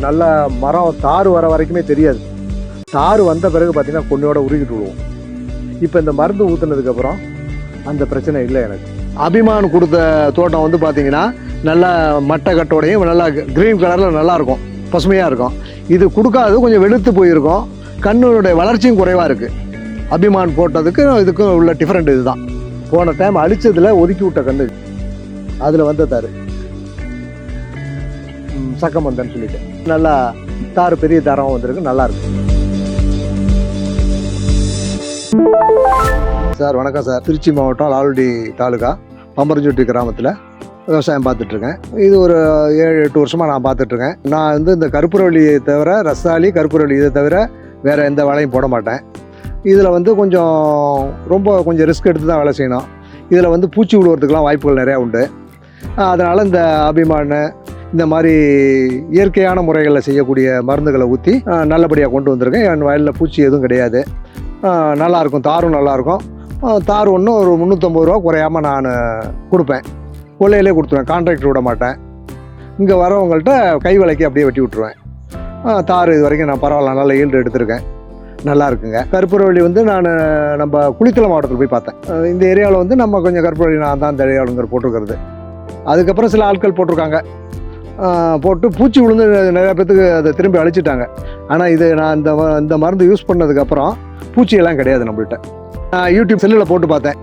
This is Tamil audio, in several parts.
நல்ல மரம் தார் வர வரைக்குமே தெரியாது. தார் வந்த பிறகு பார்த்தீங்கன்னா கொன்னையோட உருகிட்டு விடுவோம். இப்போ இந்த மருந்து ஊற்றுனதுக்கப்புறம் அந்த பிரச்சனை இல்லை எனக்கு. அபிமான் கொடுத்த தோட்டம் வந்து பார்த்தீங்கன்னா நல்லா மட்டை கட்டோடையும் நல்லா க்ரீன் கலரில் நல்லாயிருக்கும், பசுமையாக இருக்கும். இது கொடுக்காது, கொஞ்சம் வெளுத்து போயிருக்கும், கண்ணுடைய வளர்ச்சியும் குறைவாக இருக்குது. அபிமான் போட்டதுக்கு இதுக்கும் உள்ள டிஃப்ரெண்ட் இதுதான். போன டைம் அழிச்சதில் ஒதுக்கி விட்ட கண்ணு அதில் வந்த தார் சக்கமந்தன்னு சொல்லிட்டு நல்லா தார் பெரிய தாரம் வந்திருக்கு, நல்லா இருக்கு. சார் வணக்கம் சார். திருச்சி மாவட்டம் லால்குடி தாலுகா பம்பரஞ்சோட்டி கிராமத்தில் விவசாயம் பார்த்துட்ருக்கேன். இது ஒரு 7-8 வருஷமாக நான் பார்த்துட்ருக்கேன். நான் வந்து இந்த கற்பூரவள்ளியை தவிர, ரஸ்தாளி, கற்பூரவள்ளி இதை தவிர வேறு எந்த வேலையும் போட மாட்டேன். இதில் வந்து கொஞ்சம் ரிஸ்க் எடுத்து தான் வேலை செய்யணும். இதில் வந்து பூச்சி விடுவதுக்கெலாம் வாய்ப்புகள் நிறையா உண்டு. அதனால் இந்த அபிமான் இந்த மாதிரி இயற்கையான முறைகளில் செய்யக்கூடிய மருந்துகளை ஊற்றி நல்லபடியாக கொண்டு வந்திருக்கேன். என் வயலில் பூச்சி எதுவும் கிடையாது, நல்லாயிருக்கும். தாரும் நல்லாயிருக்கும். தார் ஒன்று ஒரு 350 ரூபா குறையாமல் நான் கொடுப்பேன். கொள்ளையிலே கொடுத்துருவேன், கான்ட்ராக்டர் விட மாட்டேன். இங்கே வரவங்கள்ட்ட கை விலைக்கு அப்படியே வெட்டி விட்ருவேன். தார் இது வரைக்கும் நான் பரவாயில்ல, நல்ல ஈல்டு எடுத்திருக்கேன், நல்லா இருக்குங்க. கற்பூரவள்ளி வந்து நம்ம குளித்தலை மாவட்டத்தில் போய் பார்த்தேன். இந்த ஏரியாவில் வந்து நம்ம கொஞ்சம் கற்பூரவள்ளி நான் தான் இந்த ஏரியாவுங்கிற போட்டிருக்கிறது. அதுக்கப்புறம் சில ஆட்கள் போட்டிருக்காங்க, போட்டு பூச்சி விழுந்து நிறையா பேத்துக்கு அதை திரும்பி அழிச்சிட்டாங்க. ஆனால் இது நான் இந்த மருந்து யூஸ் பண்ணதுக்கப்புறம் பூச்சியெல்லாம் கிடையாது நம்மள்கிட்ட. நான் யூடியூப் செல்லில் போட்டு பார்த்தேன்.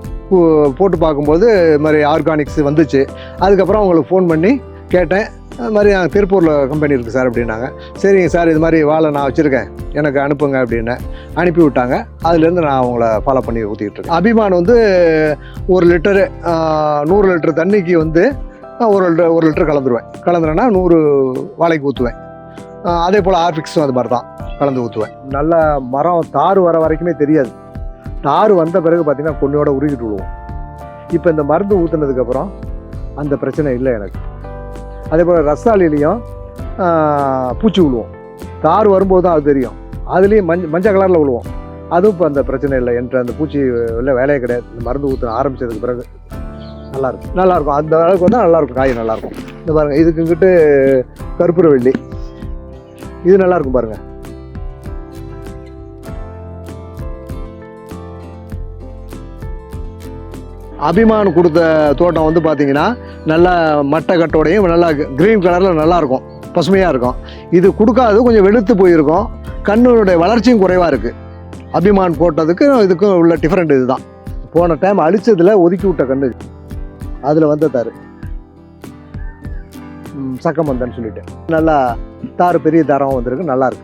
போட்டு பார்க்கும்போது இது மாதிரி ஆர்கானிக்ஸ் வந்துச்சு. அதுக்கப்புறம் அவங்களுக்கு ஃபோன் பண்ணி கேட்டேன், அது மாதிரி திருப்பூரில் கம்பெனி இருக்குது சார் அப்படின்னாங்க. சரிங்க சார், இது மாதிரி வாழை நான் வச்சுருக்கேன், எனக்கு அனுப்புங்க அப்படின்னு அனுப்பி விட்டாங்க. அதுலேருந்து நான் அவங்கள ஃபாலோ பண்ணி ஊற்றிக்கிட்டு இருக்கேன். அபிமான் வந்து 1 லிட்டரு 100 லிட்டர் தண்ணிக்கு வந்து 1 லிட்டர் கலந்துருன்னா 100 வாழைக்கு ஊற்றுவேன். அதே போல் ஆர்பிக்ஸும் அது மாதிரி தான் கலந்து ஊற்றுவேன். நல்ல மரம் தார் வர வரைக்குமே தெரியாது. தார் வந்த பிறகு பார்த்தீங்கன்னா கொன்னையோட உருகிட்டு விடுவோம். இப்போ இந்த மருந்து ஊற்றுனதுக்கப்புறம் அந்த பிரச்சனை இல்லை எனக்கு. அதே போல் ரஸ்தாளிலையும் பூச்சி விழுவோம். தார் வரும்போது தான் அது தெரியும். அதுலேயும் மஞ்சள் கலரில் விழுவோம். அதுவும் இப்போ அந்த பிரச்சனை இல்லை. என்ற அந்த பூச்சி இல்லை வேலையே கிடையாது. இந்த மருந்து ஊற்ற ஆரம்பித்ததுக்கு பிறகு நல்லாயிருக்கும். அந்த அளவுக்கு வந்து நல்லாயிருக்கும், காய் நல்லாயிருக்கும். இந்த பாருங்கள், இதுக்குங்கிட்டு கற்பூரவள்ளி இது நல்லாயிருக்கும் பாருங்கள். அபிமான் கொடுத்த தோட்டம் வந்து பார்த்தீங்கன்னா நல்லா மட்டை கட்டோடையும் நல்லா க்ரீன் கலரில் நல்லாயிருக்கும், பசுமையாக இருக்கும். இது கொடுக்காது, கொஞ்சம் வெளுத்து போயிருக்கும், கண்ணுடைய வளர்ச்சியும் குறைவாக இருக்குது. அபிமான் போட்டதுக்கு இதுக்கும் உள்ள டிஃப்ரெண்ட் இதுதான். போன டைம் அழிச்சதில் ஒதுக்கி விட்ட கண்ணு அதில் வந்த தார் சக்கமந்தன்னு சொல்லிட்டு நல்லா தார் பெரிய தாரம் வந்திருக்கு, நல்லா இருக்கு.